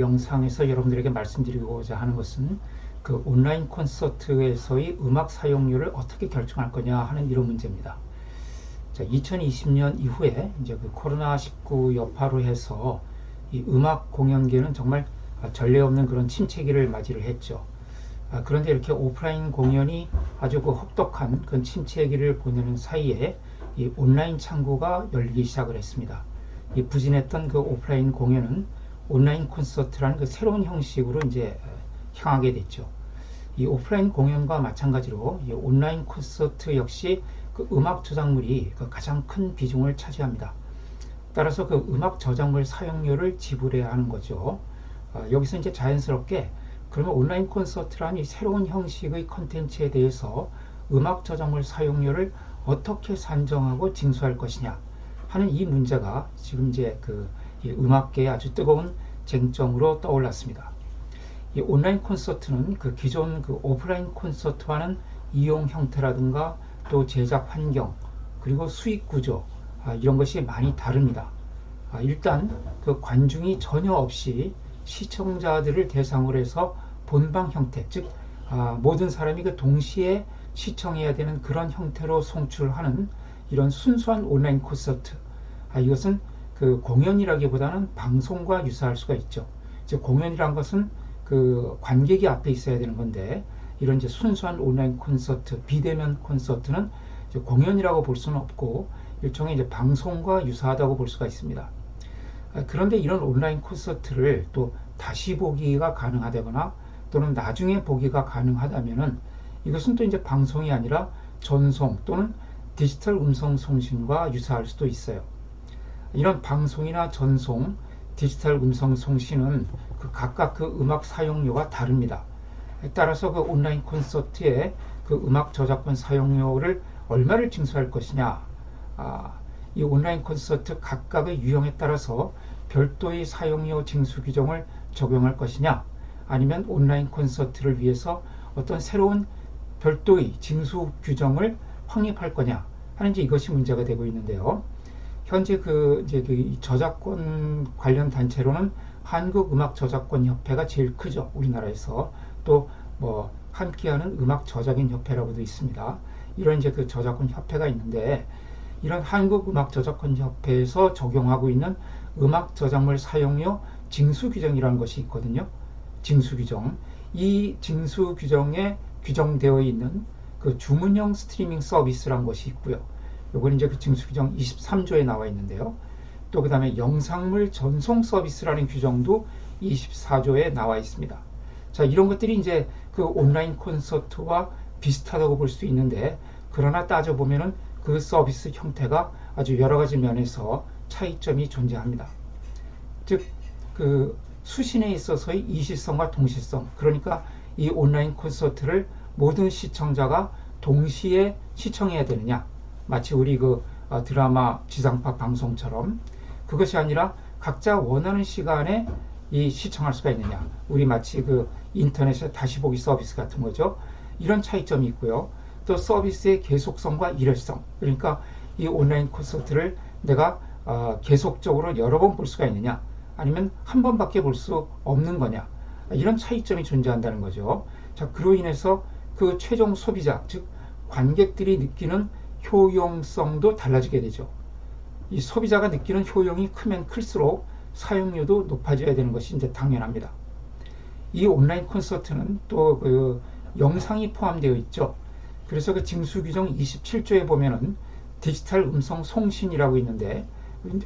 영상에서 여러분들에게 말씀드리고자 하는 것은 그 온라인 콘서트에서의 음악 사용료를 어떻게 결정할 거냐 하는 이런 문제입니다. 자, 2020년 이후에 이제 그 코로나19 여파로 해서 이 음악 공연계는 정말 전례 없는 그런 침체기를 맞이를 했죠. 그런데 이렇게 오프라인 공연이 아주 그 혹독한 그런 침체기를 보내는 사이에 이 온라인 창구가 열리기 시작을 했습니다. 이 부진했던 그 오프라인 공연은 온라인 콘서트라는 그 새로운 형식으로 이제 향하게 됐죠. 이 오프라인 공연과 마찬가지로 이 온라인 콘서트 역시 그 음악 저작물이 그 가장 큰 비중을 차지합니다. 따라서 그 음악 저작물 사용료를 지불해야 하는 거죠. 여기서 이제 자연스럽게 그러면 온라인 콘서트라는 이 새로운 형식의 컨텐츠에 대해서 음악 저작물 사용료를 어떻게 산정하고 징수할 것이냐 하는 이 문제가 지금 이제 그 음악계의 아주 뜨거운 쟁점으로 떠올랐습니다. 이 온라인 콘서트는 그 기존 그 오프라인 콘서트와는 이용 형태라든가 또 제작 환경 그리고 수익 구조 이런 것이 많이 다릅니다. 일단 그 관중이 전혀 없이 시청자들을 대상으로 해서 본방 형태, 즉 모든 사람이 그 동시에 시청해야 되는 그런 형태로 송출하는 이런 순수한 온라인 콘서트. 이것은 그 공연이라기보다는 방송과 유사할 수가 있죠. 즉 공연이란 것은 그 관객이 앞에 있어야 되는 건데 이런 이제 순수한 온라인 콘서트, 비대면 콘서트는 이제 공연이라고 볼 수는 없고 일종의 이제 방송과 유사하다고 볼 수가 있습니다. 그런데 이런 온라인 콘서트를 또 다시 보기가 가능하다거나 또는 나중에 보기가 가능하다면은 이것은 또 이제 방송이 아니라 전송 또는 디지털 음성 송신과 유사할 수도 있어요. 이런 방송이나 전송, 디지털 음성 송신은 그 각각 그 음악 사용료가 다릅니다. 따라서 그 온라인 콘서트에 그 음악 저작권 사용료를 얼마를 징수할 것이냐, 이 온라인 콘서트 각각의 유형에 따라서 별도의 사용료 징수 규정을 적용할 것이냐, 아니면 온라인 콘서트를 위해서 어떤 새로운 별도의 징수 규정을 확립할 거냐 하는 이것이 문제가 되고 있는데요. 현재 그 저작권 관련 단체로는 한국음악저작권협회가 제일 크죠. 우리나라에서 또 뭐 함께하는 음악저작인협회라고도 있습니다. 이런 이제 그 저작권 협회가 있는데 이런 한국음악저작권협회에서 적용하고 있는 음악 저작물 사용료 징수 규정이라는 것이 있거든요. 징수 규정. 이 징수 규정에 규정되어 있는 그 주문형 스트리밍 서비스라는 것이 있고요. 요건 이제 그 징수 규정 23조에 나와 있는데요. 또 그 다음에 영상물 전송 서비스라는 규정도 24조에 나와 있습니다. 자, 이런 것들이 이제 그 온라인 콘서트와 비슷하다고 볼 수 있는데 그러나 따져보면은 그 서비스 형태가 아주 여러 가지 면에서 차이점이 존재합니다. 즉, 그 수신에 있어서의 이시성과 동시성, 그러니까 이 온라인 콘서트를 모든 시청자가 동시에 시청해야 되느냐, 마치 우리 그 드라마 지상파 방송처럼 그것이 아니라 각자 원하는 시간에 이 시청할 수가 있느냐, 우리 마치 그 인터넷의 다시 보기 서비스 같은 거죠. 이런 차이점이 있고요. 또 서비스의 계속성과 일회성, 그러니까 이 온라인 콘서트를 내가 계속적으로 여러 번 볼 수가 있느냐, 아니면 한 번밖에 볼 수 없는 거냐, 이런 차이점이 존재한다는 거죠. 자, 그로 인해서 그 최종 소비자, 즉 관객들이 느끼는 효용성도 달라지게 되죠. 이 소비자가 느끼는 효용이 크면 클수록 사용료도 높아져야 되는 것이 이제 당연합니다. 이 온라인 콘서트는 또 그 영상이 포함되어 있죠. 그래서 그 징수 규정 27조에 보면은 디지털 음성 송신이라고 있는데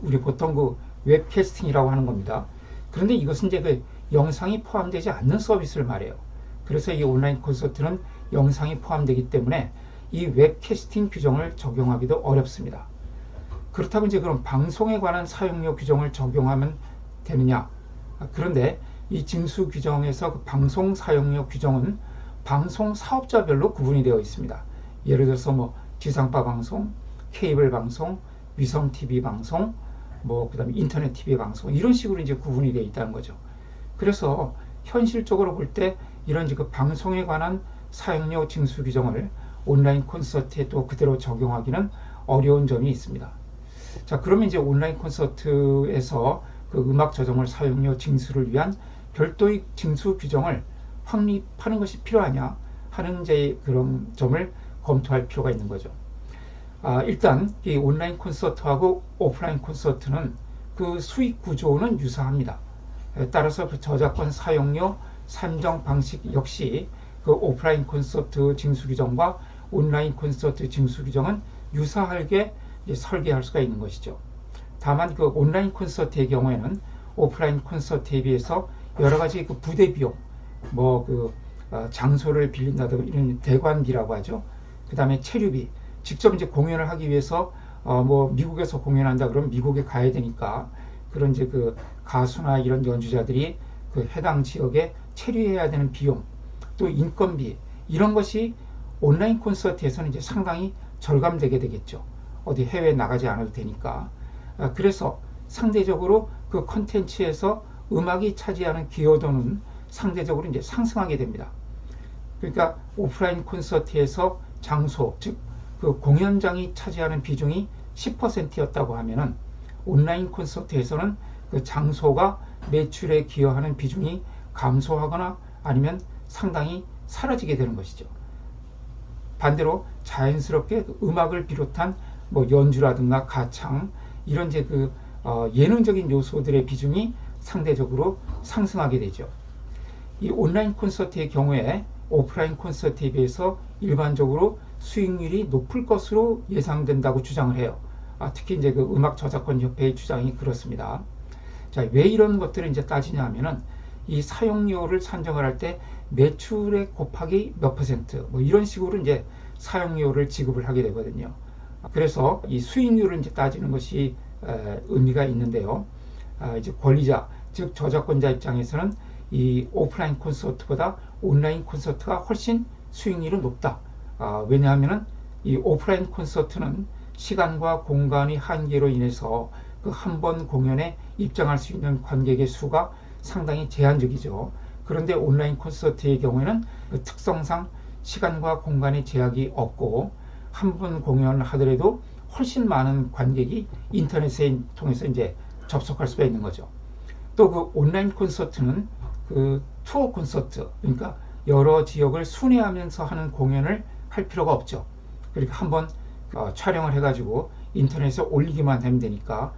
우리 보통 그 웹캐스팅이라고 하는 겁니다. 그런데 이것은 이제 그 영상이 포함되지 않는 서비스를 말해요. 그래서 이 온라인 콘서트는 영상이 포함되기 때문에 이 웹캐스팅 규정을 적용하기도 어렵습니다. 그렇다고 이제 그럼 방송에 관한 사용료 규정을 적용하면 되느냐? 그런데 이 징수 규정에서 그 방송 사용료 규정은 방송 사업자별로 구분이 되어 있습니다. 예를 들어서 뭐 지상파 방송, 케이블 방송, 위성 TV 방송, 뭐 그다음에 인터넷 TV 방송 이런 식으로 이제 구분이 되어 있다는 거죠. 그래서 현실적으로 볼 때 이런 그 방송에 관한 사용료 징수 규정을 온라인 콘서트에 또 그대로 적용하기는 어려운 점이 있습니다. 자, 그러면 이제 온라인 콘서트에서 그 음악 저작물 사용료 징수를 위한 별도의 징수 규정을 확립하는 것이 필요하냐 하는 이제 그런 점을 검토할 필요가 있는 거죠. 일단 이 온라인 콘서트하고 오프라인 콘서트는 그 수익 구조는 유사합니다. 따라서 그 저작권 사용료 산정 방식 역시 그 오프라인 콘서트 징수 규정과 온라인 콘서트 징수 규정은 유사하게 설계할 수가 있는 것이죠. 다만 그 온라인 콘서트의 경우에는 오프라인 콘서트에 비해서 여러 가지 그 부대 비용, 장소를 빌린다든가 이런 대관비라고 하죠. 그 다음에 체류비, 직접 이제 공연을 하기 위해서 미국에서 공연한다 그러면 미국에 가야 되니까 그런 이제 그 가수나 이런 연주자들이 그 해당 지역에 체류해야 되는 비용, 또 인건비 이런 것이 온라인 콘서트에서는 이제 상당히 절감되게 되겠죠. 어디 해외에 나가지 않아도 되니까. 그래서 상대적으로 그 콘텐츠에서 음악이 차지하는 기여도는 상대적으로 이제 상승하게 됩니다. 그러니까 오프라인 콘서트에서 장소, 즉 그 공연장이 차지하는 비중이 10%였다고 하면은 온라인 콘서트에서는 그 장소가 매출에 기여하는 비중이 감소하거나 아니면 상당히 사라지게 되는 것이죠. 반대로 자연스럽게 음악을 비롯한 연주라든가 가창 이런 이제 예능적인 요소들의 비중이 상대적으로 상승하게 되죠. 이 온라인 콘서트의 경우에 오프라인 콘서트에 비해서 일반적으로 수익률이 높을 것으로 예상된다고 주장을 해요. 특히 이제 그 음악 저작권 협회의 주장이 그렇습니다. 자, 왜 이런 것들을 이제 따지냐 하면은 이 사용료를 산정을 할 때 매출액 곱하기 몇 퍼센트 이런 식으로 이제 사용료를 지급을 하게 되거든요. 그래서 이 수익률을 이제 따지는 것이 의미가 있는데요. 이제 권리자, 즉 저작권자 입장에서는 이 오프라인 콘서트보다 온라인 콘서트가 훨씬 수익률이 높다. 왜냐하면은 이 오프라인 콘서트는 시간과 공간의 한계로 인해서 그 한 번 공연에 입장할 수 있는 관객의 수가 상당히 제한적이죠. 그런데 온라인 콘서트의 경우에는 그 특성상 시간과 공간의 제약이 없고 한 번 공연을 하더라도 훨씬 많은 관객이 인터넷에 통해서 이제 접속할 수가 있는 거죠. 또 그 온라인 콘서트는 그 투어 콘서트, 그러니까 여러 지역을 순회하면서 하는 공연을 할 필요가 없죠. 그러니까 한번 촬영을 해가지고 인터넷에 올리기만 하면 되니까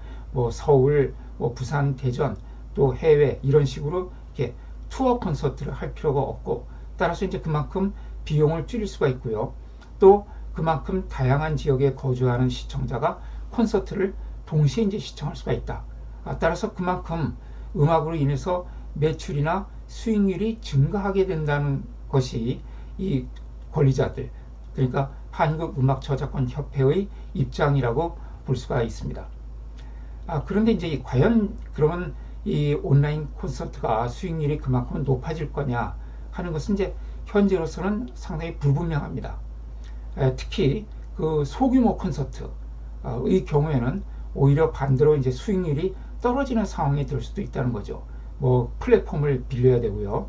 서울, 부산, 대전, 또 해외 이런 식으로 이렇게 투어 콘서트를 할 필요가 없고 따라서 이제 그만큼 비용을 줄일 수가 있고요. 또 그만큼 다양한 지역에 거주하는 시청자가 콘서트를 동시에 이제 시청할 수가 있다. 따라서 그만큼 음악으로 인해서 매출이나 수익률이 증가하게 된다는 것이 이 권리자들, 그러니까 한국음악저작권협회의 입장이라고 볼 수가 있습니다. 그런데 이제 과연 그러면 이 온라인 콘서트가 수익률이 그만큼 높아질 거냐 하는 것은 이제 현재로서는 상당히 불분명합니다. 특히 그 소규모 콘서트의 경우에는 오히려 반대로 이제 수익률이 떨어지는 상황이 될 수도 있다는 거죠. 플랫폼을 빌려야 되고요.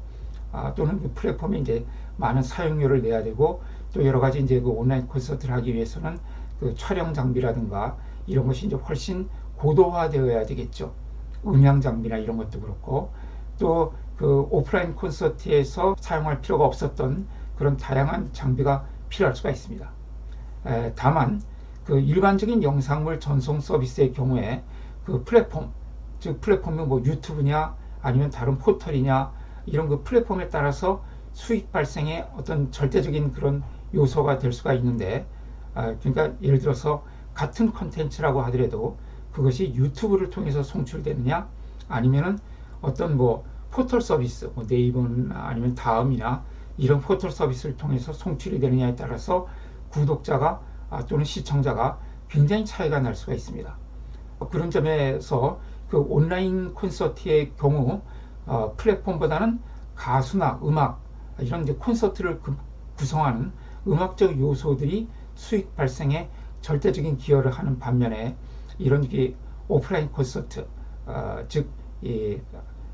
또는 그 플랫폼에 이제 많은 사용료를 내야 되고 또 여러 가지 이제 그 온라인 콘서트를 하기 위해서는 그 촬영 장비라든가 이런 것이 이제 훨씬 고도화되어야 되겠죠. 음향 장비나 이런 것도 그렇고 또 그 오프라인 콘서트에서 사용할 필요가 없었던 그런 다양한 장비가 필요할 수가 있습니다. 다만 그 일반적인 영상물 전송 서비스의 경우에 그 플랫폼, 즉 플랫폼은 유튜브냐 아니면 다른 포털이냐 이런 그 플랫폼에 따라서 수익 발생의 어떤 절대적인 그런 요소가 될 수가 있는데 그러니까 예를 들어서 같은 컨텐츠라고 하더라도 그것이 유튜브를 통해서 송출되느냐 아니면은 어떤 포털 서비스 네이버나 아니면 다음이나 이런 포털 서비스를 통해서 송출이 되느냐에 따라서 구독자가 또는 시청자가 굉장히 차이가 날 수가 있습니다. 그런 점에서 그 온라인 콘서트의 경우 플랫폼보다는 가수나 음악 이런 이제 콘서트를 구성하는 음악적 요소들이 수익 발생에 절대적인 기여를 하는 반면에 이런 오프라인 콘서트 즉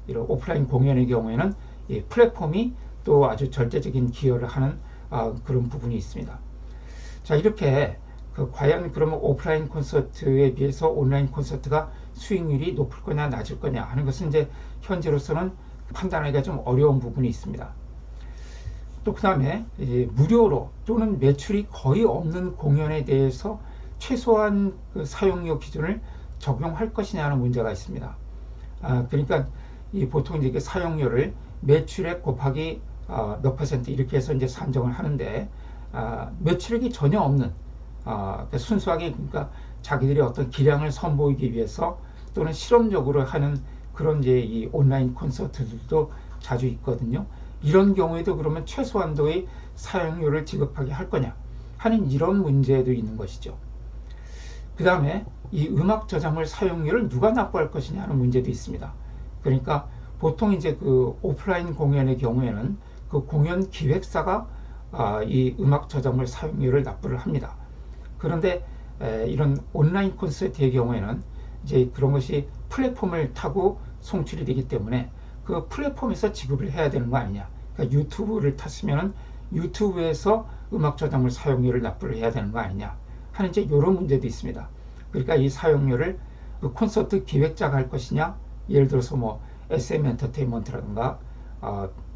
이런 오프라인 공연의 경우에는 이 플랫폼이 또 아주 절대적인 기여를 하는 그런 부분이 있습니다. 자, 이렇게 과연 그러면 오프라인 콘서트에 비해서 온라인 콘서트가 수익률이 높을 거냐 낮을 거냐 하는 것은 이제 현재로서는 판단하기가 좀 어려운 부분이 있습니다. 또 그 다음에 무료로 또는 매출이 거의 없는 공연에 대해서 최소한 그 사용료 기준을 적용할 것이냐는 문제가 있습니다. 그러니까 보통 이제 사용료를 매출액 곱하기 몇 퍼센트 이렇게 해서 이제 산정을 하는데, 매출액이 전혀 없는, 그러니까 순수하게 그러니까 자기들이 어떤 기량을 선보이기 위해서 또는 실험적으로 하는 그런 이제 이 온라인 콘서트들도 자주 있거든요. 이런 경우에도 그러면 최소한도의 사용료를 지급하게 할 거냐 하는 이런 문제도 있는 것이죠. 그 다음에 이 음악 저작물 사용료를 누가 납부할 것이냐 하는 문제도 있습니다. 그러니까 보통 이제 그 오프라인 공연의 경우에는 그 공연 기획사가 이 음악 저작물 사용료를 납부를 합니다. 그런데 이런 온라인 콘서트의 경우에는 이제 그런 것이 플랫폼을 타고 송출이 되기 때문에 그 플랫폼에서 지급을 해야 되는 거 아니냐. 그러니까 유튜브를 탔으면 유튜브에서 음악 저작물 사용료를 납부를 해야 되는 거 아니냐 하는 이제 이런 문제도 있습니다. 그러니까 이 사용료를 그 콘서트 기획자가 할 것이냐, 예를 들어서 뭐 SM 엔터테인먼트라든가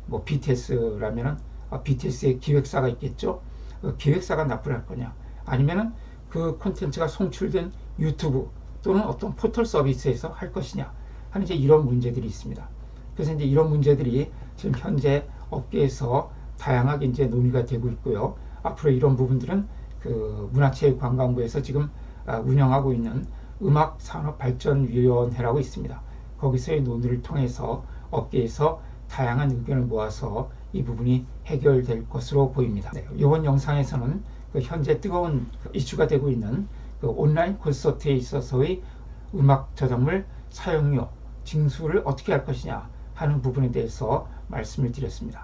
뭐 BTS라면은 BTS의 기획사가 있겠죠. 그 기획사가 납부를 할 거냐, 아니면은 그 콘텐츠가 송출된 유튜브 또는 어떤 포털 서비스에서 할 것이냐 하는 이제 이런 문제들이 있습니다. 그래서 이제 이런 문제들이 지금 현재 업계에서 다양하게 이제 논의가 되고 있고요. 앞으로 이런 부분들은 그 문화체육관광부에서 지금 운영하고 있는 음악산업발전위원회라고 있습니다. 거기서의 논의를 통해서 업계에서 다양한 의견을 모아서 이 부분이 해결될 것으로 보입니다. 이번 영상에서는 그 현재 뜨거운 이슈가 되고 있는 그 온라인 콘서트에 있어서의 음악 저작물 사용료 징수를 어떻게 할 것이냐 하는 부분에 대해서 말씀을 드렸습니다.